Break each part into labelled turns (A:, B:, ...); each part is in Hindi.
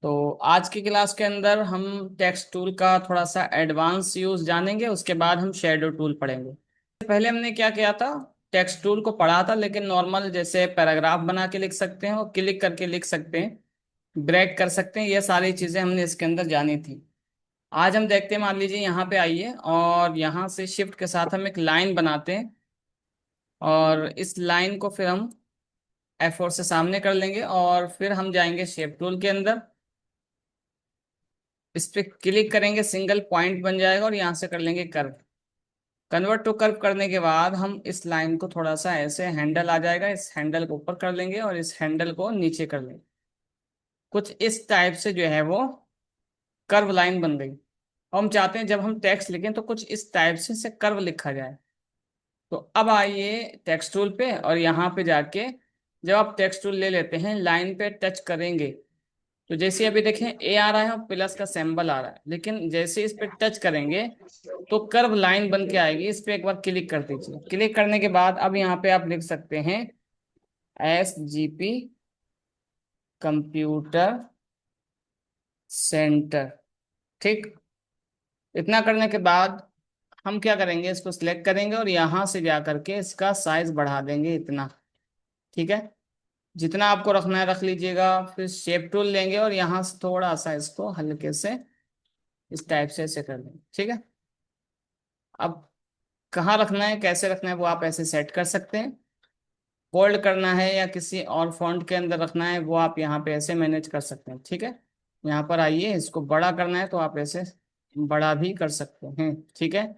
A: तो आज की क्लास के अंदर हम टेक्स्ट टूल का थोड़ा सा एडवांस यूज जानेंगे। उसके बाद हम शैडो टूल पढ़ेंगे। पहले हमने क्या किया था, टेक्स्ट टूल को पढ़ा था, लेकिन नॉर्मल जैसे पैराग्राफ बना के लिख सकते हैं और क्लिक करके लिख सकते हैं, ब्रेक कर सकते हैं, ये सारी चीजें हमने इसके अंदर जानी थी। आज हम देखते हैं, मान लीजिए यहाँ पे आइए और यहाँ से शिफ्ट के साथ हम एक लाइन बनाते हैं और इस लाइन को फिर हम F4 से सामने कर लेंगे और फिर हम जाएंगे शेप टूल के अंदर। इस पे क्लिक करेंगे, सिंगल पॉइंट बन जाएगा और यहाँ से कर लेंगे कर्व। कन्वर्ट टू कर्व करने के बाद हम इस लाइन को थोड़ा सा ऐसे, हैंडल आ जाएगा, इस हैंडल को ऊपर कर लेंगे और इस हैंडल को नीचे कर लेंगे। कुछ इस टाइप से जो है वो कर्व लाइन बन गई। और हम चाहते हैं जब हम टेक्स्ट लिखें तो कुछ इस टाइप से कर्व लिखा जाए। तो अब आइए टेक्स्ट टूल पे और यहाँ पे जाके जब आप टेक्स्ट टूल ले लेते हैं, लाइन पे टच करेंगे तो जैसे अभी देखें ए आ रहा है और प्लस का सिंबल आ रहा है, लेकिन जैसे इस पे टच करेंगे तो कर्व लाइन बन के आएगी। इस पे एक बार क्लिक कर दीजिए। क्लिक करने के बाद अब यहाँ पे आप लिख सकते हैं SGP कंप्यूटर सेंटर। ठीक, इतना करने के बाद हम क्या करेंगे, इसको सिलेक्ट करेंगे और यहाँ से जा करके इसका साइज बढ़ा देंगे इतना। ठीक है, जितना आपको रखना है रख लीजिएगा। फिर शेप टूल लेंगे और यहाँ से थोड़ा सा इसको हल्के से इस टाइप से ऐसे कर देंगे। ठीक है, अब कहाँ रखना है, कैसे रखना है, वो आप ऐसे सेट कर सकते हैं। बोल्ड करना है या किसी और फॉन्ट के अंदर रखना है, वो आप यहाँ पे ऐसे मैनेज कर सकते हैं। ठीक है, यहाँ पर आइए, इसको बड़ा करना है तो आप ऐसे बड़ा भी कर सकते हैं। ठीक है,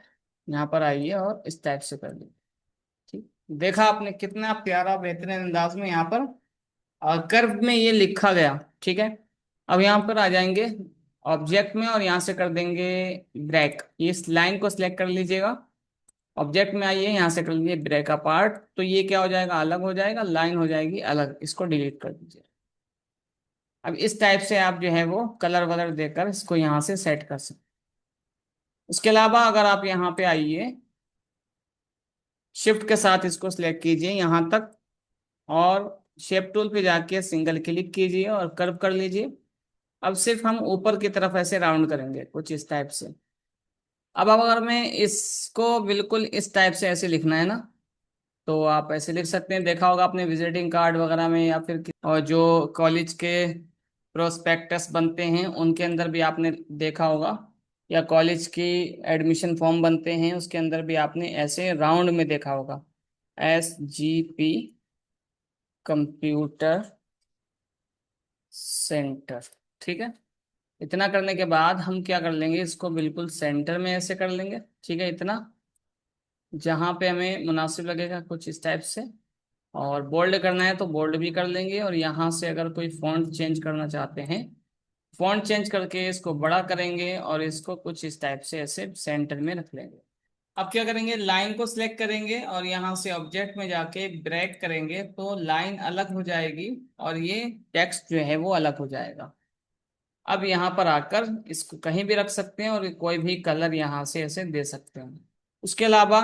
A: यहाँ पर आइए और इस टाइप से कर लीजिए। ठीक, देखा आपने कितना प्यारा बेहतरीन अंदाज में यहाँ पर कर्व में ये लिखा गया। ठीक है, अब यहाँ पर आ जाएंगे ऑब्जेक्ट में और यहाँ से कर देंगे ब्रेक। इस लाइन को सिलेक्ट कर लीजिएगा, ऑब्जेक्ट में आइए, यहाँ से कर लीजिए ब्रेक अपार्ट। तो ये क्या हो जाएगा, अलग हो जाएगा, लाइन हो जाएगी अलग। इसको डिलीट कर दीजिए। अब इस टाइप से आप जो है वो कलर वलर देकर इसको यहाँ से सेट कर सकते हैं। उसके अलावा अगर आप यहाँ पे आइए, शिफ्ट के साथ इसको सिलेक्ट कीजिए यहाँ तक और शेप टूल पे जाके सिंगल क्लिक कीजिए और कर्व कर लीजिए। अब सिर्फ हम ऊपर की तरफ ऐसे राउंड करेंगे कुछ इस टाइप से। अब अगर मैं इसको बिल्कुल इस टाइप से ऐसे लिखना है ना, तो आप ऐसे लिख सकते हैं। देखा होगा आपने विजिटिंग कार्ड वगैरह में या फिर और जो कॉलेज के प्रोस्पेक्टस बनते हैं उनके अंदर भी आपने देखा होगा, या कॉलेज की एडमिशन फॉर्म बनते हैं उसके अंदर भी आपने ऐसे राउंड में देखा होगा, SGP कंप्यूटर सेंटर। ठीक है, इतना करने के बाद हम क्या कर लेंगे, इसको बिल्कुल सेंटर में ऐसे कर लेंगे। ठीक है, इतना जहां पे हमें मुनासिब लगेगा कुछ इस टाइप से। और बोल्ड करना है तो बोल्ड भी कर लेंगे और यहाँ से अगर कोई फॉन्ट चेंज करना चाहते हैं, फॉन्ट चेंज करके इसको बड़ा करेंगे और इसको कुछ इस टाइप से ऐसे सेंटर में रख लेंगे। अब क्या करेंगे, लाइन को सिलेक्ट करेंगे और यहाँ से ऑब्जेक्ट में जाके ब्रैक करेंगे तो लाइन अलग हो जाएगी और ये टेक्स्ट जो है वो अलग हो जाएगा। अब यहाँ पर आकर इसको कहीं भी रख सकते हैं और कोई भी कलर यहाँ से ऐसे दे सकते हैं। उसके अलावा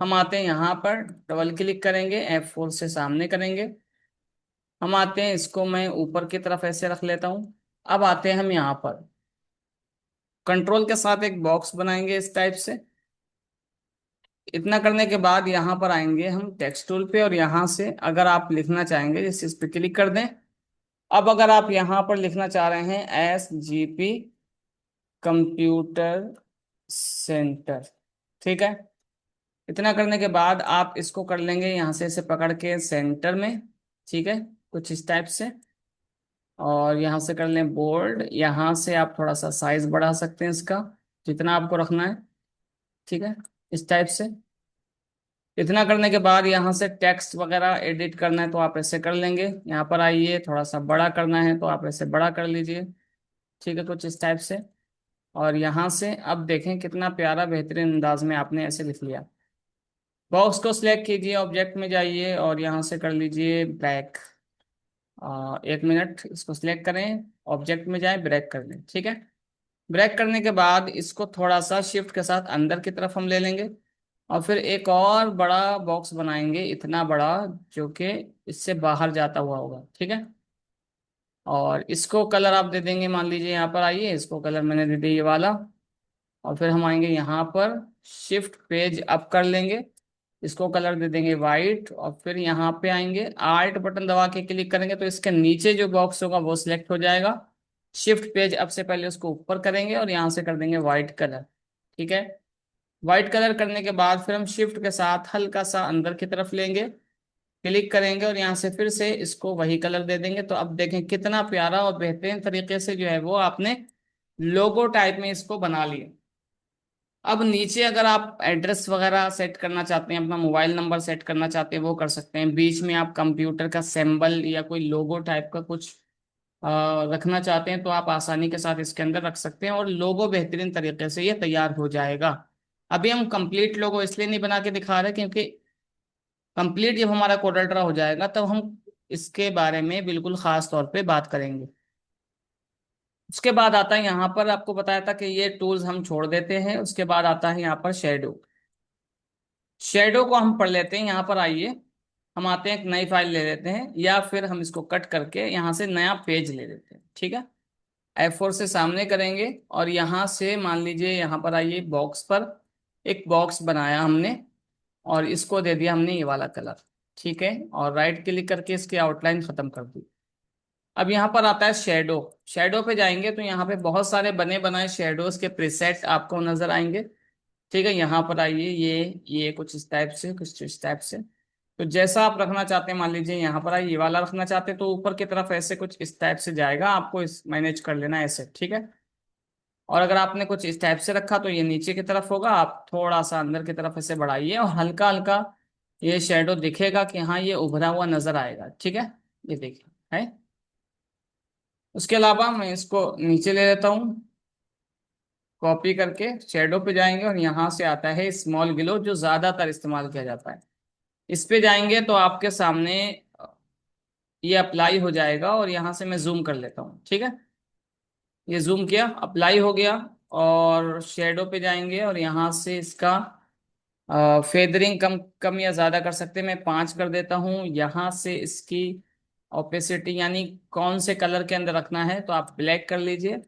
A: हम आते हैं यहाँ पर, डबल क्लिक करेंगे, F4 से सामने करेंगे। हम आते हैं, इसको मैं ऊपर की तरफ ऐसे रख लेता हूँ। अब आते हैं हम यहाँ पर कंट्रोल के साथ एक बॉक्स बनाएंगे इस टाइप से। इतना करने के बाद यहाँ पर आएंगे हम टेक्स्ट टूल पे और यहाँ से अगर आप लिखना चाहेंगे जैसे इस पे क्लिक कर दें। अब अगर आप यहाँ पर लिखना चाह रहे हैं SGP कंप्यूटर सेंटर। ठीक है, इतना करने के बाद आप इसको कर लेंगे यहाँ से इसे पकड़ के सेंटर में। ठीक है, कुछ इस टाइप से और यहाँ से कर लें बोल्ड। यहाँ से आप थोड़ा सा साइज बढ़ा सकते हैं इसका, जितना आपको रखना है। ठीक है, इस टाइप से। इतना करने के बाद यहाँ से टेक्स्ट वगैरह एडिट करना है तो आप ऐसे कर लेंगे। यहाँ पर आइए, थोड़ा सा बड़ा करना है तो आप ऐसे बड़ा कर लीजिए। ठीक है, कुछ इस टाइप से। और यहाँ से अब देखें कितना प्यारा बेहतरीन अंदाज में आपने ऐसे लिख लिया। बॉक्स को सिलेक्ट कीजिए, ऑब्जेक्ट में जाइए और यहाँ से कर लीजिए ब्रैक। 1 मिनट, इसको सिलेक्ट करें, ऑब्जेक्ट में जाएं, ब्रैक कर लें। ठीक है, ब्रैक करने के बाद इसको थोड़ा सा शिफ्ट के साथ अंदर की तरफ हम ले लेंगे और फिर एक और बड़ा बॉक्स बनाएंगे, इतना बड़ा जो कि इससे बाहर जाता हुआ होगा। ठीक है, और इसको कलर आप दे देंगे, मान लीजिए यहाँ पर आइए, इसको कलर मैंने दे दिया ये वाला। और फिर हम आएंगे यहाँ पर, शिफ्ट पेज अप कर लेंगे, इसको कलर दे देंगे वाइट। और फिर यहाँ पे आएंगे, आल्ट बटन दबा के क्लिक करेंगे तो इसके नीचे जो बॉक्स होगा वो सिलेक्ट हो जाएगा। शिफ्ट पेज अप से पहले उसको ऊपर करेंगे और यहाँ से कर देंगे वाइट कलर। ठीक है। वाइट कलर करने के बाद फिर हम शिफ्ट के साथ हल्का सा अंदर की तरफ लेंगे, क्लिक करेंगे और यहाँ से फिर से इसको वही कलर दे देंगे। तो अब देखें कितना प्यारा और बेहतरीन तरीके से जो है वो आपने लोगो टाइप में इसको बना लिया। अब नीचे अगर आप एड्रेस वगैरह सेट करना चाहते हैं, अपना मोबाइल नंबर सेट करना चाहते हैं, वो कर सकते हैं। बीच में आप कंप्यूटर का सिंबल या कोई लोगो टाइप का कुछ रखना चाहते हैं तो आप आसानी के साथ इसके अंदर रख सकते हैं और लोगो बेहतरीन तरीके से ये तैयार हो जाएगा। अभी हम कंप्लीट लोगो इसलिए नहीं बना के दिखा रहे क्योंकि कंप्लीट जब हमारा कोडाल्ट्रा हो जाएगा तब हम इसके बारे में बिल्कुल खास तौर पे बात करेंगे। उसके बाद आता है, यहाँ पर आपको बताया था कि ये टूल्स हम छोड़ देते हैं। उसके बाद आता है यहाँ पर शेडो। शेडो को हम पढ़ लेते हैं। यहाँ पर आइए, हम आते हैं, एक नई फाइल ले लेते हैं या फिर हम इसको कट करके यहाँ से नया पेज ले लेते हैं। ठीक है। F4 से सामने करेंगे और यहाँ से मान लीजिए यहाँ पर आइए, बॉक्स पर एक बॉक्स बनाया हमने और इसको दे दिया हमने ये वाला कलर। ठीक है। और राइट क्लिक करके इसकी आउटलाइन खत्म कर दी। अब यहाँ पर आता है शेडो। शेडो पे जाएंगे तो यहाँ पे बहुत सारे बने बनाए शेडोज के प्रीसेट आपको नजर आएंगे। ठीक है। यहाँ पर आइए, ये कुछ इस टाइप से, कुछ इस टाइप से। तो जैसा आप रखना चाहते हैं, मान लीजिए यहाँ पर आइए, ये वाला रखना चाहते हैं तो ऊपर की तरफ ऐसे कुछ इस टाइप से जाएगा, आपको इस मैनेज कर लेना है ऐसे। ठीक है। और अगर आपने कुछ इस टाइप से रखा तो ये नीचे की तरफ होगा, आप थोड़ा सा अंदर की तरफ ऐसे बढ़ाइए और हल्का हल्का ये शेडो दिखेगा कि हाँ ये उभरा हुआ नजर आएगा। ठीक है। ये देखिए है। उसके अलावा मैं इसको नीचे ले लेता हूँ, कॉपी करके शेडो पे जाएंगे और यहाँ से आता है स्मॉल ग्लो, जो ज्यादातर इस्तेमाल किया जाता है। इस पे जाएंगे तो आपके सामने ये अप्लाई हो जाएगा और यहाँ से मैं जूम कर लेता हूँ। ठीक है। ये जूम किया, अप्लाई हो गया। और शेडो पे जाएंगे और यहाँ से इसका फेदरिंग कम कम या ज्यादा कर सकते हैं, मैं 5 कर देता हूँ। यहाँ से इसकी ओपेसिटी यानी कौन से कलर के अंदर रखना है तो आप ब्लैक कर लीजिए।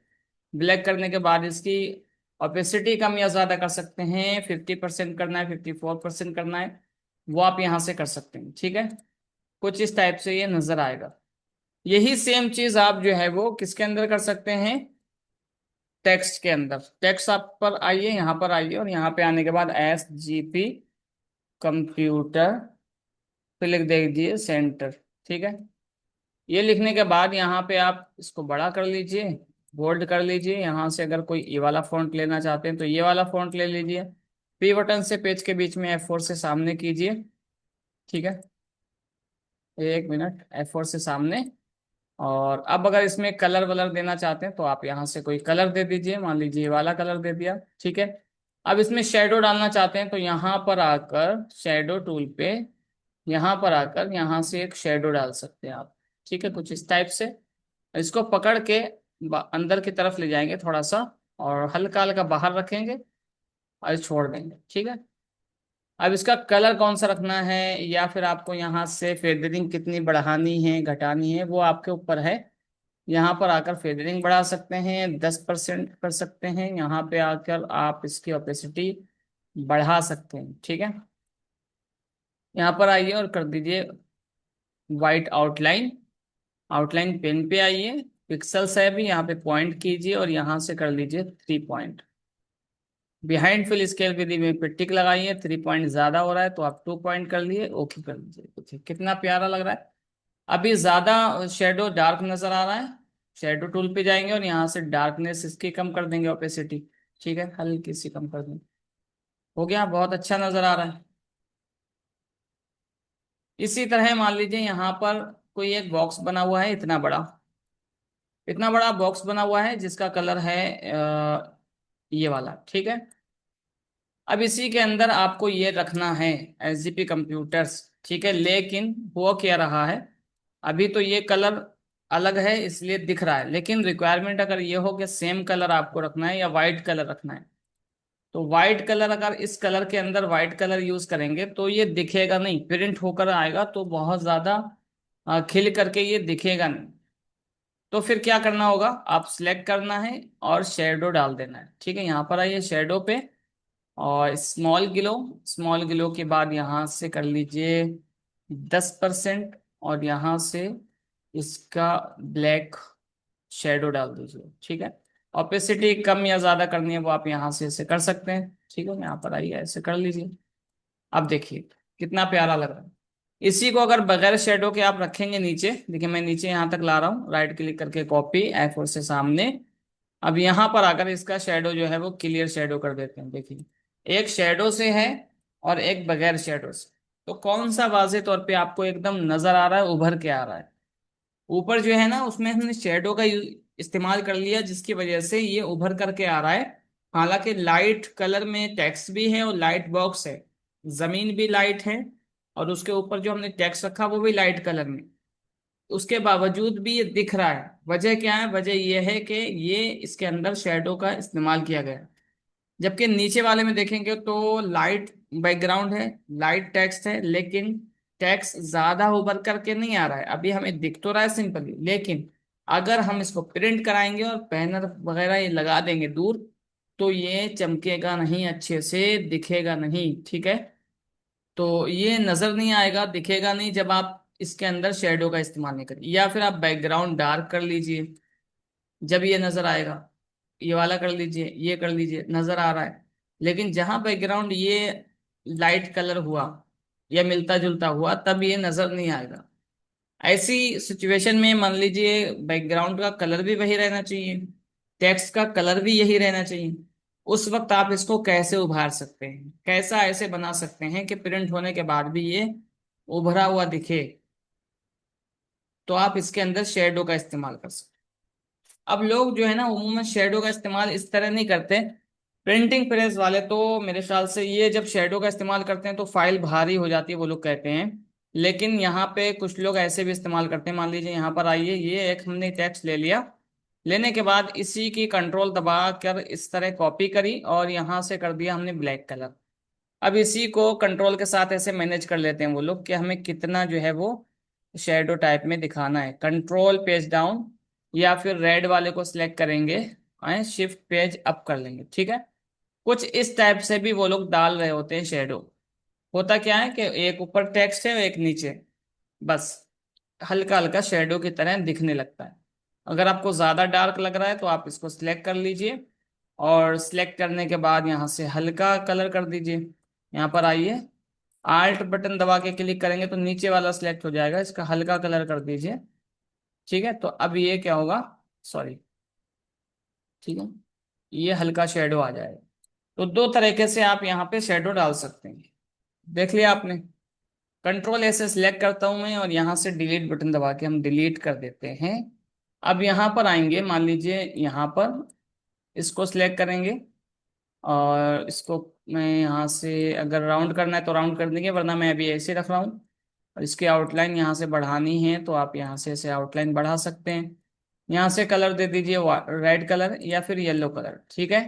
A: ब्लैक करने के बाद इसकी ओपेसिटी कम या ज्यादा कर सकते हैं, 50% करना है, 54% करना है, वो आप यहाँ से कर सकते हैं। ठीक है। कुछ इस टाइप से ये नजर आएगा। यही सेम चीज आप जो है वो किसके अंदर कर सकते हैं, टेक्स्ट के अंदर। टेक्स्ट आप पर आइए, यहाँ पर आइए और यहाँ पे आने के बाद SGP कंप्यूटर, फिर लिख दीजिए सेंटर। ठीक है। ये लिखने के बाद यहाँ पे आप इसको बड़ा कर लीजिए, बोल्ड कर लीजिए। यहाँ से अगर कोई ये वाला फॉन्ट लेना चाहते हैं तो ये वाला फॉन्ट ले लीजिए। P बटन से पेज के बीच में F4 से सामने कीजिए। ठीक है। एक मिनट, F4 से सामने। और अब अगर इसमें कलर वलर देना चाहते हैं तो आप यहाँ से कोई कलर दे दीजिए, मान लीजिए ये वाला कलर दे दिया। ठीक है। अब इसमें शेडो डालना चाहते हैं तो यहाँ पर आकर शेडो टूल पे, यहाँ पर आकर यहाँ से एक शेडो डाल सकते हैं आप। ठीक है। कुछ इस टाइप से इसको पकड़ के अंदर की तरफ ले जाएंगे थोड़ा सा और हल्का हल्का बाहर रखेंगे और छोड़ देंगे। ठीक है। अब इसका कलर कौन सा रखना है या फिर आपको यहाँ से फेदरिंग कितनी बढ़ानी है घटानी है वो आपके ऊपर है। यहाँ पर आकर फेदरिंग बढ़ा सकते हैं, 10% कर सकते हैं। यहाँ पे आकर आप इसकी ओपेसिटी बढ़ा सकते हैं। ठीक है। यहाँ पर आइए और कर दीजिए वाइट आउटलाइन। आउटलाइन पेन पे आइए, पिक्सल्स है भी, यहाँ पे पॉइंट कीजिए और यहाँ से कर लीजिए 3 पॉइंट। बिहाइंड फिल स्केल विधि में पे टिक लगाइए, 3 पॉइंट ज्यादा हो रहा है तो आप 2 पॉइंट कर लिए, ओके कर लीजिए। देखिए कितना प्यारा लग रहा है। अभी ज्यादा शेडो डार्क नजर आ रहा है, शेडो टूल पे जाएंगे और यहाँ से डार्कनेस इसकी कम कर देंगे, ओपेसिटी। ठीक है, हल्की सी कम कर देंगे, हो गया, बहुत अच्छा नजर आ रहा है। इसी तरह मान लीजिए यहाँ पर कोई एक बॉक्स बना हुआ है, इतना बड़ा, इतना बड़ा बॉक्स बना हुआ है जिसका कलर है ये वाला। ठीक है। अब इसी के अंदर आपको ये रखना है SGP कंप्यूटर्स। ठीक है। लेकिन वो क्या रहा है, अभी तो ये कलर अलग है इसलिए दिख रहा है, लेकिन रिक्वायरमेंट अगर ये हो कि सेम कलर आपको रखना है या वाइट कलर रखना है तो वाइट कलर, अगर इस कलर के अंदर वाइट कलर यूज करेंगे तो ये दिखेगा नहीं, प्रिंट होकर आएगा तो बहुत ज्यादा खिल करके ये दिखेगा नहीं। तो फिर क्या करना होगा, आप सिलेक्ट करना है और शेडो डाल देना है। ठीक है, यहाँ पर आइए शेडो पे, और स्मॉल ग्लो के बाद यहाँ से कर लीजिए 10%, और यहाँ से इसका ब्लैक शेडो डाल दीजिए। ठीक है, ऑपेसिटी कम या ज्यादा करनी है वो आप यहाँ से ऐसे कर सकते हैं। ठीक है, यहाँ पर आइए ऐसे कर लीजिए। अब देखिए कितना प्यारा लग रहा है। इसी को अगर बगैर शेडो के आप रखेंगे नीचे, देखिए मैं नीचे यहाँ तक ला रहा हूँ, राइट क्लिक करके कॉपी, F4 से सामने। अब यहाँ पर आकर इसका शेडो जो है वो क्लियर शेडो कर देते हैं। देखिए एक शेडो से है और एक बगैर शेडो से, तो कौन सा वाज़े तौर पे आपको एकदम नजर आ रहा है, उभर के आ रहा है। ऊपर जो है ना उसमें हमने शेडो का इस्तेमाल कर लिया, जिसकी वजह से ये उभर करके आ रहा है। हालांकि लाइट कलर में टेक्स्ट भी है और लाइट बॉक्स है, जमीन भी लाइट है, और उसके ऊपर जो हमने टेक्स्ट रखा वो भी लाइट कलर में, उसके बावजूद भी ये दिख रहा है। वजह क्या है, वजह ये है कि ये इसके अंदर शेडो का इस्तेमाल किया गया है। जबकि नीचे वाले में देखेंगे तो लाइट बैकग्राउंड है, लाइट टेक्स्ट है, लेकिन टेक्स्ट ज्यादा उभर करके नहीं आ रहा है। अभी हमें दिख तो रहा है सिंपली, लेकिन अगर हम इसको प्रिंट कराएंगे और बैनर वगैरह ये लगा देंगे दूर, तो ये चमकेगा नहीं, अच्छे से दिखेगा नहीं। ठीक है, तो ये नजर नहीं आएगा, दिखेगा नहीं जब आप इसके अंदर शेडो का इस्तेमाल नहीं करें। या फिर आप बैकग्राउंड डार्क कर लीजिए, जब ये नजर आएगा। ये वाला कर लीजिए, ये कर लीजिए, नजर आ रहा है। लेकिन जहां बैकग्राउंड ये लाइट कलर हुआ या मिलता जुलता हुआ, तब ये नजर नहीं आएगा। ऐसी सिचुएशन में मान लीजिए बैकग्राउंड का कलर भी वही रहना चाहिए, टेक्स्ट का कलर भी यही रहना चाहिए। उस वक्त आप इसको कैसे उभार सकते हैं, कैसा ऐसे बना सकते हैं कि प्रिंट होने के बाद भी ये उभरा हुआ दिखे, तो आप इसके अंदर शेडो का इस्तेमाल कर सकते हैं। अब लोग जो है ना उमूमन शेडो का इस्तेमाल इस तरह नहीं करते। प्रिंटिंग प्रेस वाले तो मेरे ख्याल से ये जब शेडो का इस्तेमाल करते हैं तो फाइल भारी हो जाती है, वो लोग कहते हैं। लेकिन यहाँ पे कुछ लोग ऐसे भी इस्तेमाल करते हैं। मान लीजिए यहाँ पर आइए, ये एक हमने टेक्स्ट ले लिया, लेने के बाद इसी की कंट्रोल दबा कर इस तरह कॉपी करी और यहाँ से कर दिया हमने ब्लैक कलर। अब इसी को कंट्रोल के साथ ऐसे मैनेज कर लेते हैं वो लोग कि हमें कितना जो है वो शेडो टाइप में दिखाना है। कंट्रोल पेज डाउन, या फिर रेड वाले को सिलेक्ट करेंगे, शिफ्ट पेज अप कर लेंगे। ठीक है, कुछ इस टाइप से भी वो लोग डाल रहे होते हैं शेडो। होता क्या है कि एक ऊपर टेक्स्ट है और एक नीचे, बस हल्का हल्का शेडो की तरह दिखने लगता है। अगर आपको ज़्यादा डार्क लग रहा है तो आप इसको सिलेक्ट कर लीजिए, और सिलेक्ट करने के बाद यहाँ से हल्का कलर कर दीजिए। यहाँ पर आइए, आल्ट बटन दबा के क्लिक करेंगे तो नीचे वाला सिलेक्ट हो जाएगा, इसका हल्का कलर कर दीजिए। ठीक है, तो अब ये क्या होगा, सॉरी, ठीक है, ये हल्का शेडो आ जाएगा। तो दो तरीके से आप यहाँ पे शेडो डाल सकते हैं। देख लिया आपने। कंट्रोल ऐसे सिलेक्ट करता हूं मैं, और यहाँ से डिलीट बटन दबा के हम डिलीट कर देते हैं। अब यहाँ पर आएंगे, मान लीजिए यहाँ पर इसको सिलेक्ट करेंगे, और इसको मैं यहाँ से अगर राउंड करना है तो राउंड कर देंगे, वरना मैं अभी ऐसे रख रहा हूँ। और इसकी आउटलाइन यहाँ से बढ़ानी है तो आप यहाँ से ऐसे आउटलाइन बढ़ा सकते हैं। यहाँ से कलर दे दीजिए रेड कलर या फिर येलो कलर। ठीक है,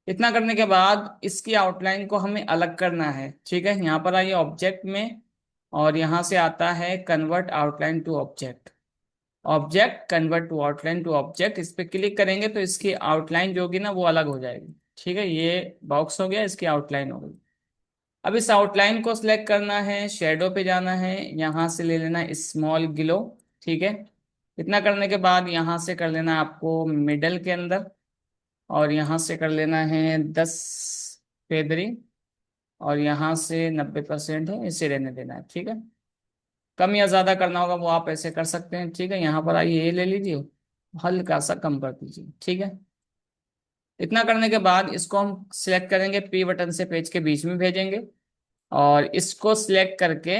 A: इतना करने के बाद इसकी आउटलाइन को हमें अलग करना है। ठीक है, यहाँ पर आइए ऑब्जेक्ट में, और यहाँ से आता है convert outline to object. Object convert to outline to object, इस पे क्लिक करेंगे तो इसकी आउटलाइन जो होगी ना वो अलग हो जाएगी। ठीक है, ये बॉक्स हो गया, इसकी आउटलाइन हो गई। अब इस आउटलाइन को सिलेक्ट करना है, शेडो पे जाना है, यहाँ से ले लेना स्मॉल ग्लो। ठीक है, इतना करने के बाद यहाँ से कर लेना है आपको मिडल के अंदर, और यहाँ से कर लेना है 10 फेदरी, और यहाँ से 90% है, इसे रहने देना है। ठीक है, कम या ज्यादा करना होगा वो आप ऐसे कर सकते हैं। ठीक है, यहाँ पर आइए ये ले लीजिए, हल्का सा कम कर दीजिए। ठीक है, इतना करने के बाद इसको हम सिलेक्ट करेंगे, P बटन से पेज के बीच में भेजेंगे, और इसको सिलेक्ट करके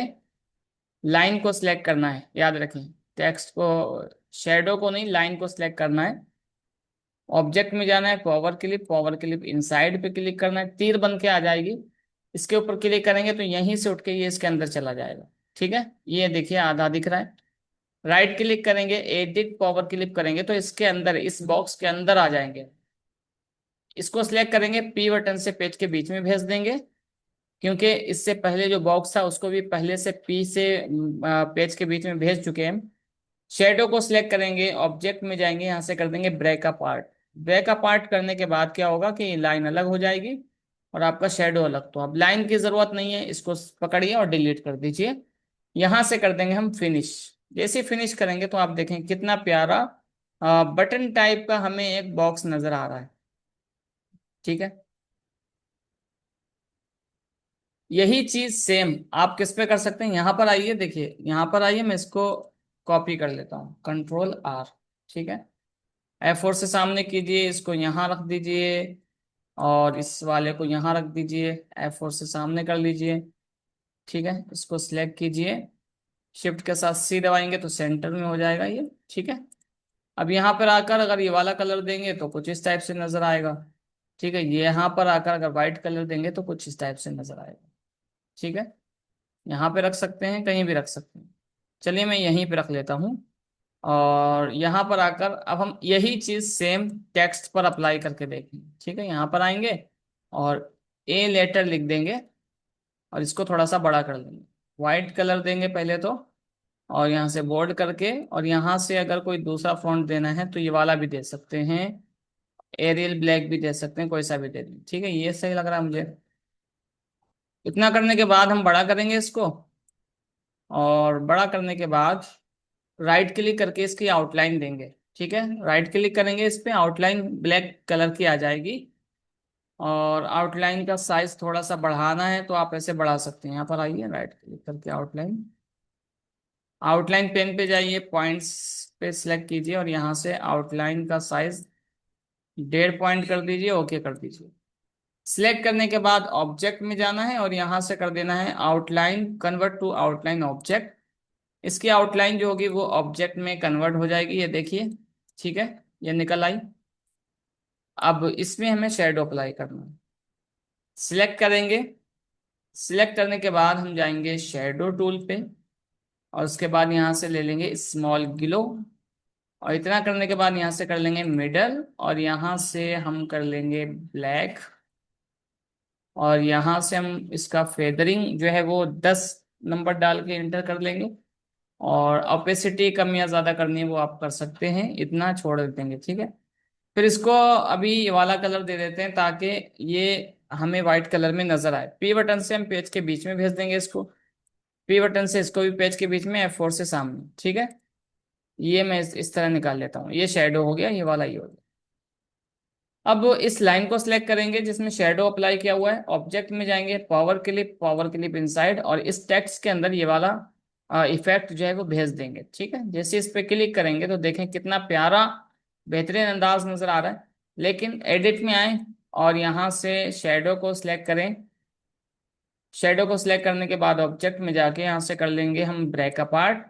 A: लाइन को सिलेक्ट करना है, याद रखें। टेक्स्ट को, शेडो को नहीं, लाइन को सिलेक्ट करना है। ऑब्जेक्ट में जाना है, पावर क्लिप इनसाइड पे क्लिक करना है, तीर बन के आ जाएगी। इसके ऊपर क्लिक करेंगे तो यहीं से उठ के ये इसके अंदर चला जाएगा। ठीक है, ये देखिए आधा दिख रहा है। राइट क्लिक करेंगे, एडिट पावर क्लिप करेंगे तो इसके अंदर, इस बॉक्स के अंदर आ जाएंगे। इसको सिलेक्ट करेंगे, P बटन से पेज के बीच में भेज देंगे, क्योंकि इससे पहले जो बॉक्स था उसको भी पहले से P से पेज के बीच में भेज चुके हैं। शेडो को सिलेक्ट करेंगे, ऑब्जेक्ट में जाएंगे, यहाँ से कर देंगे ब्रेक अपार्ट। ब्रेक अपार्ट करने के बाद क्या होगा कि लाइन अलग हो जाएगी और आपका शेडो अलग। तो अब लाइन की जरूरत नहीं है, इसको पकड़िए और डिलीट कर दीजिए। यहाँ से कर देंगे हम फिनिश। जैसे फिनिश करेंगे तो आप देखें कितना प्यारा बटन टाइप का हमें एक बॉक्स नजर आ रहा है। ठीक है, यही चीज सेम आप किस पे कर सकते हैं, यहाँ पर आइए, देखिए यहाँ पर आइए, मैं इसको कॉपी कर लेता हूँ, Ctrl+R। ठीक है, F4 से सामने कीजिए, इसको यहाँ रख दीजिए और इस वाले को यहाँ रख दीजिए, F4 से सामने कर लीजिए। ठीक है, इसको सिलेक्ट कीजिए, शिफ्ट के साथ C दबाएंगे तो सेंटर में हो जाएगा ये। ठीक है, अब यहाँ पर आकर अगर ये वाला कलर देंगे तो कुछ इस टाइप से नजर आएगा। ठीक है, ये यहाँ पर आकर अगर व्हाइट कलर देंगे तो कुछ इस टाइप से नजर आएगा। ठीक है, यहाँ पे रख सकते हैं, कहीं भी रख सकते हैं। चलिए मैं यहीं पे रख लेता हूँ। और यहाँ पर आकर अब हम यही चीज सेम टेक्स्ट पर अप्लाई करके देखेंगे। ठीक है, यहाँ पर आएंगे और ए लेटर लिख देंगे और इसको थोड़ा सा बड़ा कर देंगे, वाइट कलर देंगे पहले तो, और यहाँ से बोल्ड करके, और यहाँ से अगर कोई दूसरा फॉन्ट देना है तो ये वाला भी दे सकते हैं, एरियल ब्लैक भी दे सकते हैं, कोई सा भी दे दें। ठीक है, ये सही लग रहा है मुझे। इतना करने के बाद हम बड़ा करेंगे इसको, और बड़ा करने के बाद राइट क्लिक करके इसकी आउटलाइन देंगे। ठीक है, राइट क्लिक करेंगे इस पे, आउटलाइन ब्लैक कलर की आ जाएगी। और आउटलाइन का साइज थोड़ा सा बढ़ाना है तो आप ऐसे बढ़ा सकते हैं, यहाँ पर आइए, राइट क्लिक करके आउटलाइन, आउटलाइन पेन पे जाइए, पॉइंट्स पे सिलेक्ट कीजिए और यहाँ से आउटलाइन का साइज 1.5 पॉइंट कर दीजिए, ओके कर दीजिए। सिलेक्ट करने के बाद ऑब्जेक्ट में जाना है और यहाँ से कर देना है outline convert to outline object. इसकी आउटलाइन जो होगी वो ऑब्जेक्ट में कन्वर्ट हो जाएगी, ये देखिए। ठीक है, ये निकल आई। अब इसमें हमें शेडो अप्लाई करना है, सिलेक्ट करेंगे। सिलेक्ट करने के बाद हम जाएंगे शेडो टूल पे और उसके बाद यहाँ से ले लेंगे स्मॉल ग्लो, और इतना करने के बाद यहाँ से कर लेंगे मिडल, और यहाँ से हम कर लेंगे ब्लैक, और यहाँ से हम इसका फेदरिंग जो है वो 10 नंबर डाल के इंटर कर लेंगे। और ऑपेसिटी कम या ज्यादा करनी है वो आप कर सकते हैं, इतना छोड़ देंगे। ठीक है, फिर इसको अभी ये वाला कलर दे देते हैं ताकि ये हमें व्हाइट कलर में नजर आए। पी बटन से हम पेज के बीच में भेज देंगे इसको, पी बटन से इसको भी पेज के बीच में, F4 से सामने। ठीक है, ये मैं इस तरह निकाल लेता हूँ, ये शेडो हो गया, ये वाला ये हो गया। अब इस लाइन को सिलेक्ट करेंगे जिसमें शेडो अप्लाई किया हुआ है, ऑब्जेक्ट में जाएंगे, पावर क्लिप इनसाइड, और इस टेक्स्ट के अंदर ये वाला इफेक्ट जो है वो भेज देंगे। ठीक है, जैसे इस पे क्लिक करेंगे तो देखें कितना प्यारा बेहतरीन अंदाज नजर आ रहा है। लेकिन एडिट में आए और यहाँ से शेडो को सिलेक्ट करें, शेडो को सिलेक्ट करने के बाद ऑब्जेक्ट में जाके यहाँ से कर लेंगे हम ब्रेक अपार्ट।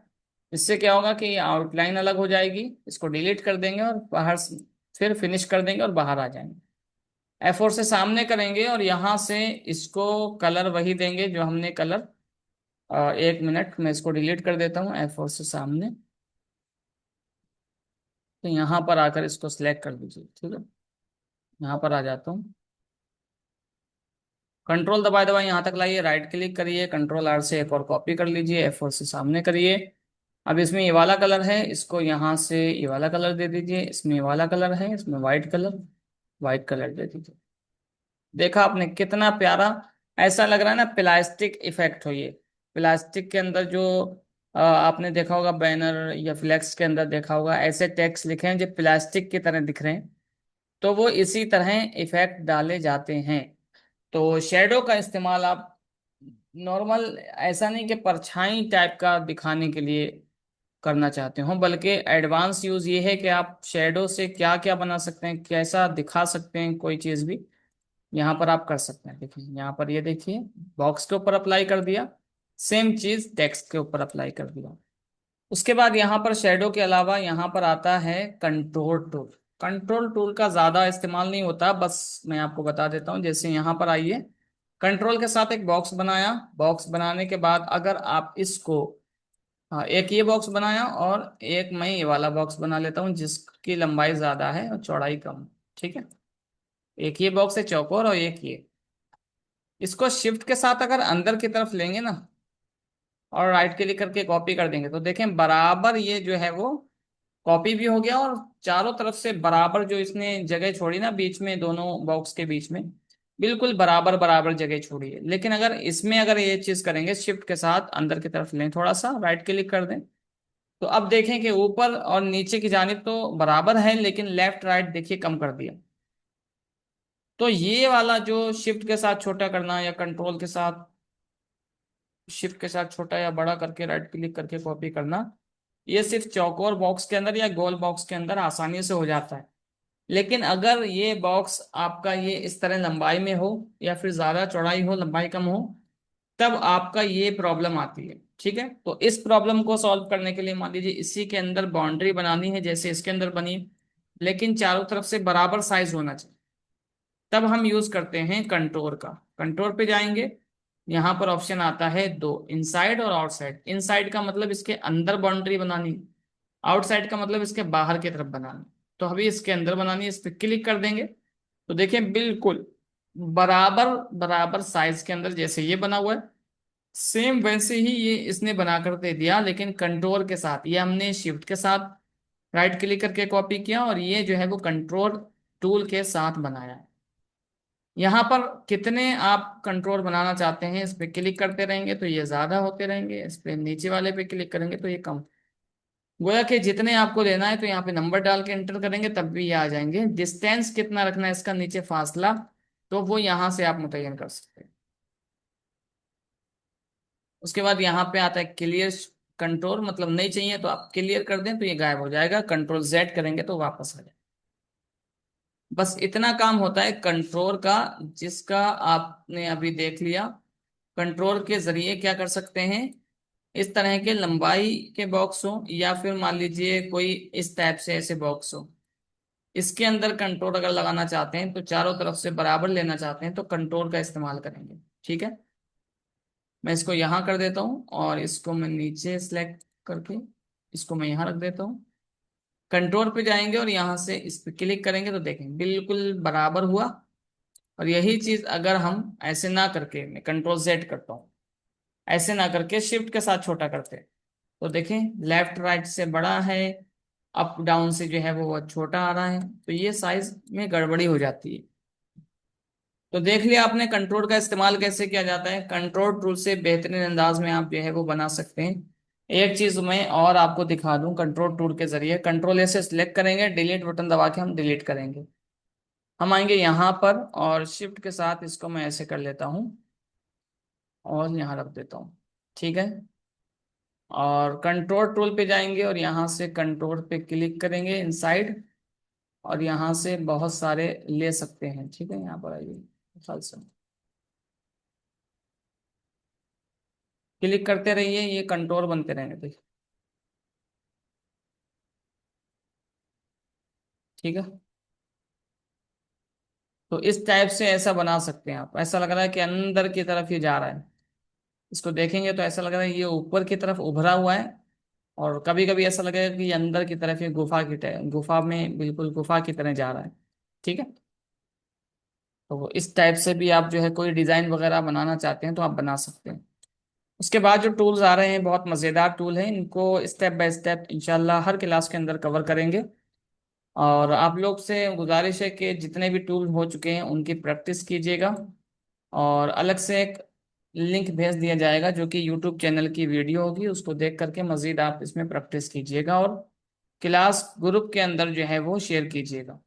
A: इससे क्या होगा कि आउटलाइन अलग हो जाएगी, इसको डिलीट कर देंगे और फिर फिनिश कर देंगे और बाहर आ जाएंगे। F4 से सामने करेंगे और यहाँ से इसको कलर वही देंगे जो हमने कलर, 1 मिनट में इसको डिलीट कर देता हूँ, F4 से सामने। तो यहाँ पर आकर इसको सिलेक्ट कर दीजिए। ठीक है, यहाँ पर आ जाता हूँ, कंट्रोल दबाए दबाए यहाँ तक लाइए, राइट क्लिक करिए, Ctrl+R से एक और कॉपी कर लीजिए, F4 से सामने करिए। अब इसमें ये वाला कलर है, इसको यहाँ से ये वाला कलर दे दीजिए, इसमें ये वाला कलर है, इसमें वाइट कलर दे दीजिए। देखा आपने कितना प्यारा, ऐसा लग रहा है ना प्लास्टिक इफेक्ट हो ये। प्लास्टिक के अंदर जो आपने देखा होगा बैनर या फ्लेक्स के अंदर देखा होगा, ऐसे टेक्स्ट लिखे हैं जो प्लास्टिक की तरह दिख रहे हैं, तो वो इसी तरह इफेक्ट डाले जाते हैं। तो शेडो का इस्तेमाल आप नॉर्मल, ऐसा नहीं कि परछाई टाइप का दिखाने के लिए करना चाहते हो, बल्कि एडवांस यूज ये है कि आप शेडो से क्या क्या बना सकते हैं, कैसा दिखा सकते हैं कोई चीज भी, यहाँ पर आप कर सकते हैं। देखिए यहाँ पर ये देखिए, बॉक्स के ऊपर अप्लाई कर दिया, सेम चीज टेक्स्ट के ऊपर अप्लाई कर दिया। उसके बाद यहाँ पर शेडो के अलावा यहाँ पर आता है कंट्रोल टूल। कंट्रोल टूल का ज्यादा इस्तेमाल नहीं होता, बस मैं आपको बता देता हूँ। जैसे यहाँ पर आइए, कंट्रोल के साथ एक बॉक्स बनाया, बॉक्स बनाने के बाद अगर आप इसको, हाँ, एक ये बॉक्स बनाया और एक मैं ये वाला बॉक्स बना लेता हूँ जिसकी लंबाई ज्यादा है और चौड़ाई कम। ठीक है, एक ये बॉक्स है चौकोर और एक ये, इसको शिफ्ट के साथ अगर अंदर की तरफ लेंगे ना और राइट क्लिक करके कॉपी कर देंगे तो देखें बराबर ये जो है वो कॉपी भी हो गया, और चारों तरफ से बराबर जो इसने जगह छोड़ी ना बीच में, दोनों बॉक्स के बीच में बिल्कुल बराबर बराबर जगह छोड़ी है। लेकिन अगर इसमें अगर ये चीज करेंगे, शिफ्ट के साथ अंदर की तरफ लें, थोड़ा सा राइट क्लिक कर दें, तो अब देखें कि ऊपर और नीचे की जानिब तो बराबर है, लेकिन लेफ्ट राइट देखिए कम कर दिया। तो ये वाला जो शिफ्ट के साथ छोटा करना या कंट्रोल के साथ, शिफ्ट के साथ छोटा या बड़ा करके राइट क्लिक करके कॉपी करना, ये सिर्फ चौकोर बॉक्स के अंदर या गोल बॉक्स के अंदर आसानी से हो जाता है। लेकिन अगर ये बॉक्स आपका ये इस तरह लंबाई में हो, या फिर ज्यादा चौड़ाई हो लंबाई कम हो, तब आपका ये प्रॉब्लम आती है। ठीक है, तो इस प्रॉब्लम को सॉल्व करने के लिए मान लीजिए इसी के अंदर बाउंड्री बनानी है जैसे इसके अंदर बनी, लेकिन चारों तरफ से बराबर साइज होना चाहिए, तब हम यूज करते हैं कंटोर का। कंटोर पे जाएंगे, यहाँ पर ऑप्शन आता है दो, इनसाइड और आउटसाइड। इनसाइड का मतलब इसके अंदर बाउंड्री बनानी, आउटसाइड का मतलब इसके बाहर की तरफ बनानी। तो अभी इसके अंदर बनानी है, इस पर क्लिक कर देंगे तो देखिए बिल्कुल बराबर बराबर साइज के अंदर जैसे ये बना हुआ है, सेम वैसे ही ये इसने बना कर दे दिया, लेकिन कंट्रोल के साथ। ये हमने शिफ्ट के साथ राइट क्लिक करके कॉपी किया, और ये जो है वो कंट्रोल टूल के साथ बनाया है। यहाँ पर कितने आप कंट्रोल बनाना चाहते हैं इस पे क्लिक करते रहेंगे तो ये ज्यादा होते रहेंगे, इस पे नीचे वाले पे क्लिक करेंगे तो ये कम। गोया कि जितने आपको लेना है तो यहाँ पे नंबर डाल के एंटर करेंगे तब भी ये आ जाएंगे। डिस्टेंस कितना रखना है इसका नीचे फासला, तो वो यहाँ से आप मुतय्यन कर सकते हैं। उसके बाद यहाँ पे आता है क्लियर कंट्रोल, मतलब नहीं चाहिए तो आप क्लियर कर दें तो ये गायब हो जाएगा, कंट्रोल जेड करेंगे तो वापस आ जाएगा। बस इतना काम होता है कंट्रोल का, जिसका आपने अभी देख लिया। कंट्रोल के जरिए क्या कर सकते हैं, इस तरह के लंबाई के बॉक्स हो, या फिर मान लीजिए कोई इस टाइप से ऐसे बॉक्स हो, इसके अंदर कंट्रोल अगर लगाना चाहते हैं तो चारों तरफ से बराबर लेना चाहते हैं तो कंट्रोल का इस्तेमाल करेंगे। ठीक है, मैं इसको यहाँ कर देता हूँ और इसको मैं नीचे सेलेक्ट करके इसको मैं यहाँ रख देता हूँ। कंट्रोल पे जाएंगे और यहाँ से इस पे क्लिक करेंगे तो देखें बिल्कुल बराबर हुआ। और यही चीज अगर हम ऐसे ना करके, मैं कंट्रोल जेड करता हूँ, ऐसे ना करके शिफ्ट के साथ छोटा करते हैं तो देखें लेफ्ट राइट से बड़ा है, अप डाउन से जो है वो छोटा आ रहा है, तो ये साइज में गड़बड़ी हो जाती है। तो देख लिया आपने कंट्रोल का इस्तेमाल कैसे किया जाता है। कंट्रोल टूल से बेहतरीन अंदाज में आप जो है वो बना सकते हैं। एक चीज मैं और आपको दिखा दूं, कंट्रोल टूल के जरिए कंट्रोल ऐसे सिलेक्ट करेंगे, डिलीट बटन दबा के हम डिलीट करेंगे। हम आएंगे यहाँ पर और शिफ्ट के साथ इसको मैं ऐसे कर लेता हूँ और यहाँ रख देता हूँ। ठीक है, और कंट्रोल टूल पे जाएंगे और यहाँ से कंट्रोल पे क्लिक करेंगे इनसाइड, और यहाँ से बहुत सारे ले सकते हैं। ठीक है, यहाँ पर आइए, ख्याल से क्लिक करते रहिए, ये कंट्रोल बनते रहेंगे। देखिए, ठीक है, तो इस टाइप से ऐसा बना सकते हैं आप। ऐसा लग रहा है कि अंदर की तरफ ये जा रहा है, इसको देखेंगे तो ऐसा लग रहा है ये ऊपर की तरफ उभरा हुआ है, और कभी कभी ऐसा लगेगा कि ये अंदर की तरफ ये गुफा में बिल्कुल गुफा की तरह जा रहा है। ठीक है, तो इस टाइप से भी आप जो है कोई डिजाइन वगैरह बनाना चाहते हैं तो आप बना सकते हैं। उसके बाद जो टूल्स आ रहे हैं बहुत मज़ेदार टूल हैं, इनको स्टेप बाय स्टेप इंशाल्लाह हर क्लास के अंदर कवर करेंगे। और आप लोग से गुजारिश है कि जितने भी टूल हो चुके हैं उनकी प्रैक्टिस कीजिएगा, और अलग से एक लिंक भेज दिया जाएगा जो कि यूट्यूब चैनल की वीडियो होगी, उसको देख करके मज़ीद आप इसमें प्रैक्टिस कीजिएगा और क्लास ग्रुप के अंदर जो है वो शेयर कीजिएगा।